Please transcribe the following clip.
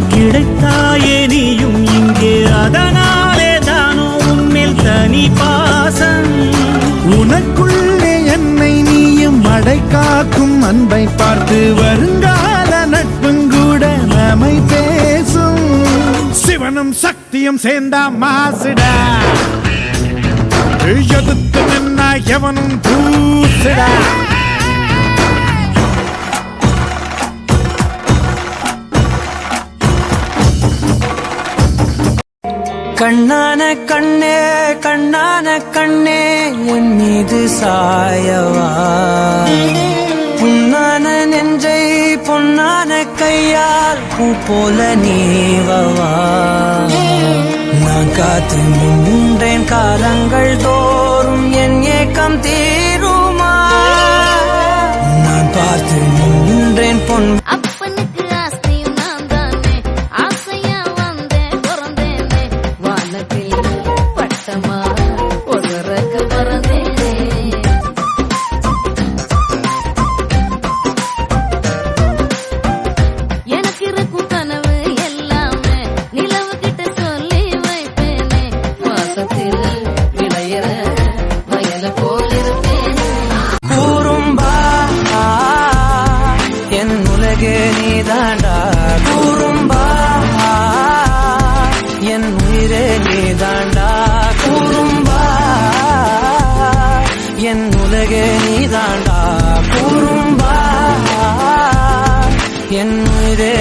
கிடைத்தாயே நீயும் இங்கே அதனாலே தானோ உன்மேல் தனி பாசம் உனக்குள்ளே என்னை நீயும் அடை காக்கும் அன்பை பார்த்து வருங்கால நட்புங்கூட நம்மை பேசும் சிவனும் சக்தியும் சேர்ந்தா மாசுடா எதிர்த்து நின்னா எவனும் பூசுடா கண்ணான கண்ணே கண்ணான கண்ணே என் மீது சாயவா புண்ணான நெஞ்சை பொன்னான கையால் பூ போல நீவவா நான் காத்து நின்றேன் காலங்கள் தோறும் என் ஏக்கம் தீருமா நான் பார்த்து நின்றேன் பொன் நீதாண்டா கூறும்பா என் உயிரே நீதாண்டா கூறும்பா என் உலகே நீதாண்டா கூறும்பா என் உயிரே